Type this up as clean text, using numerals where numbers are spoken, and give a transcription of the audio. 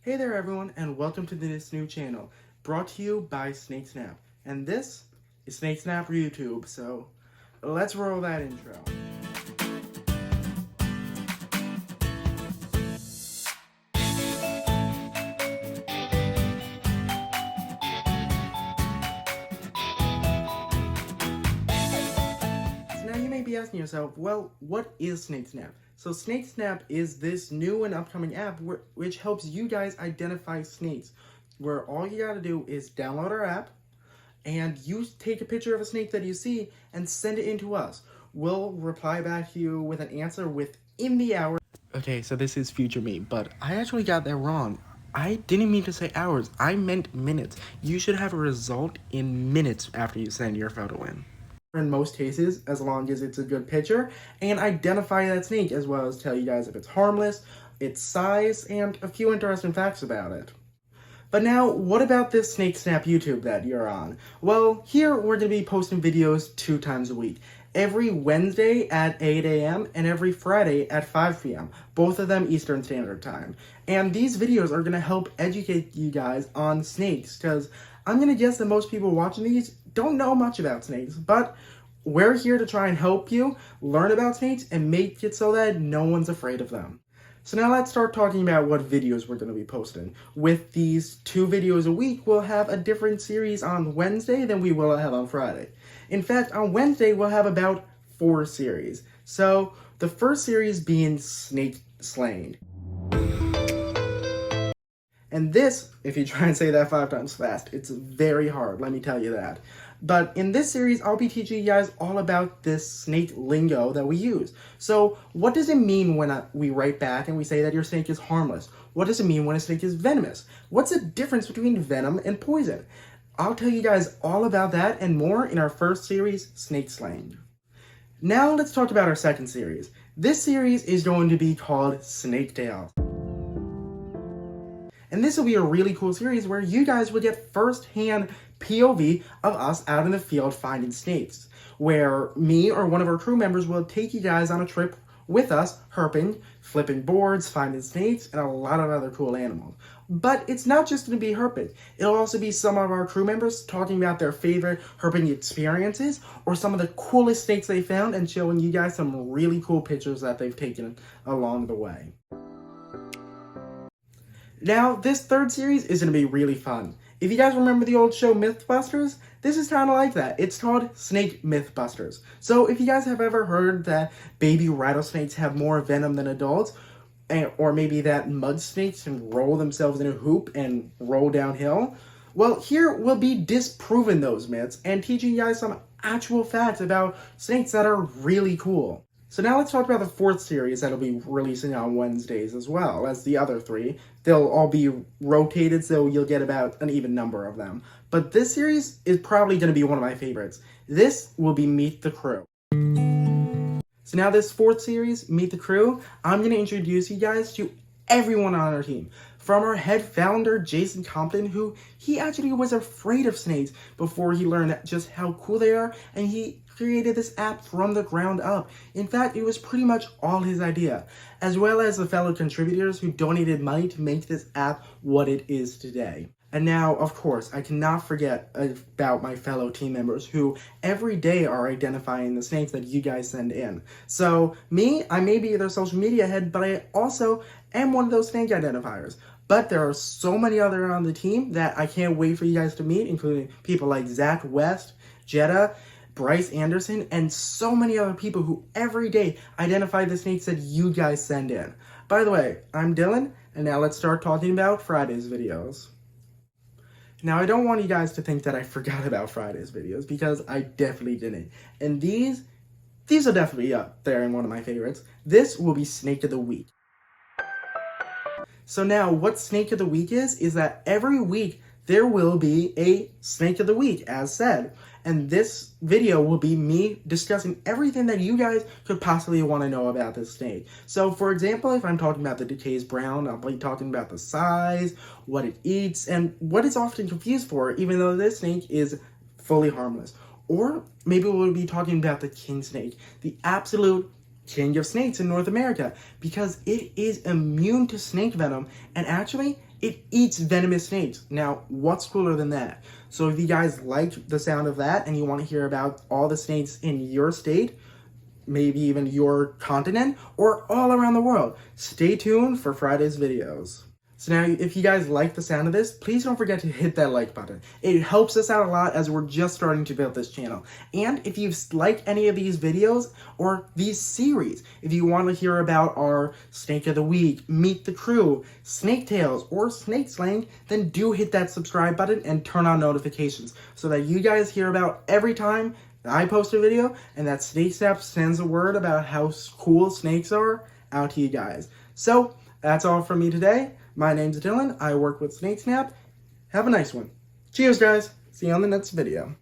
Hey there everyone, and welcome to this new channel, brought to you by Snakesnap. And this is Snakesnap YouTube, so let's roll that intro. So now you may be asking yourself, well, what is Snakesnap? So Snakesnap is this new and upcoming app which helps you guys identify snakes, where all you gotta do is download our app, and you take a picture of a snake that you see and send it in to us. We'll reply back to you with an answer within the hour. Okay, so this is future me, but I actually got that wrong. I didn't mean to say hours, I meant minutes. You should have a result in minutes after you send your photo in most cases, as long as it's a good picture, and identify that snake, as well as tell you guys if it's harmless, its size, and a few interesting facts about it. But now, what about this Snakesnap YouTube that you're on? Well, here we're going to be posting videos 2 times a week. Every Wednesday at 8 a.m. and every Friday at 5 p.m. Both of them Eastern Standard Time. And these videos are going to help educate you guys on snakes, because I'm going to guess that most people watching these don't know much about snakes, but we're here to try and help you learn about snakes and make it so that no one's afraid of them. So now let's start talking about what videos we're going to be posting. With these 2 videos a week, we'll have a different series on Wednesday than we will have on Friday. In fact, on Wednesday, we'll have about 4 series. So the first series being Snake Slaying. And this, if you try and say that 5 times fast, it's very hard, let me tell you that. But in this series, I'll be teaching you guys all about this snake lingo that we use. So what does it mean when we write back and we say that your snake is harmless? What does it mean when a snake is venomous? What's the difference between venom and poison? I'll tell you guys all about that and more in our first series, Snake Slaying. Now let's talk about our second series. This series is going to be called Snakedale. And this will be a really cool series where you guys will get first-hand POV of us out in the field finding snakes, where me or one of our crew members will take you guys on a trip with us, herping, flipping boards, finding snakes, and a lot of other cool animals. But it's not just going to be herping. It'll also be some of our crew members talking about their favorite herping experiences or some of the coolest snakes they found and showing you guys some really cool pictures that they've taken along the way. Now, this third series is going to be really fun. If you guys remember the old show Mythbusters, this is kind of like that. It's called Snake Mythbusters. So if you guys have ever heard that baby rattlesnakes have more venom than adults, or maybe that mud snakes can roll themselves in a hoop and roll downhill, well, here we'll be disproving those myths and teaching you guys some actual facts about snakes that are really cool. So now let's talk about the 4th series that'll be releasing on Wednesdays as well as the other 3. They'll all be rotated, so you'll get about an even number of them. But this series is probably going to be one of my favorites. This will be Meet the Crew. So now this 4th series, Meet the Crew, I'm going to introduce you guys to everyone on our team. From our head founder, Jason Compton, who he actually was afraid of snakes before he learned just how cool they are, and he created this app from the ground up. In fact, it was pretty much all his idea, as well as the fellow contributors who donated money to make this app what it is today. And now, of course, I cannot forget about my fellow team members who every day are identifying the snakes that you guys send in. So me, I may be their social media head, but I also am one of those snake identifiers. But there are so many other on the team that I can't wait for you guys to meet, including people like Zach West, Jetta, Bryce Anderson, and so many other people who every day identify the snakes that you guys send in. By the way, I'm Dylan, and now let's start talking about Friday's videos. Now, I don't want you guys to think that I forgot about Friday's videos, because I definitely didn't. And these are definitely up there in one of my favorites. This will be Snake of the Week. So now, what Snake of the Week is that every week there will be a Snake of the Week, as said. And this video will be me discussing everything that you guys could possibly want to know about this snake. So, for example, if I'm talking about the DeKay's brown, I'll be talking about the size, what it eats, and what it's often confused for, even though this snake is fully harmless. Or maybe we'll be talking about the king snake, the absolute king of snakes in North America, because it is immune to snake venom, and actually, it eats venomous snakes. Now, what's cooler than that? So if you guys like the sound of that and you want to hear about all the snakes in your state, maybe even your continent, or all around the world, stay tuned for Friday's videos. So now, if you guys like the sound of this, please don't forget to hit that like button. It helps us out a lot as we're just starting to build this channel. And if you like any of these videos or these series, if you want to hear about our Snake of the Week, Meet the Crew, Snake Tales, or Snake Slaying, then do hit that subscribe button and turn on notifications so that you guys hear about every time that I post a video and that Snakesnap sends a word about how cool snakes are out to you guys. So, that's all from me today. My name's Dylan. I work with Snakesnap. Have a nice one. Cheers, guys. See you on the next video.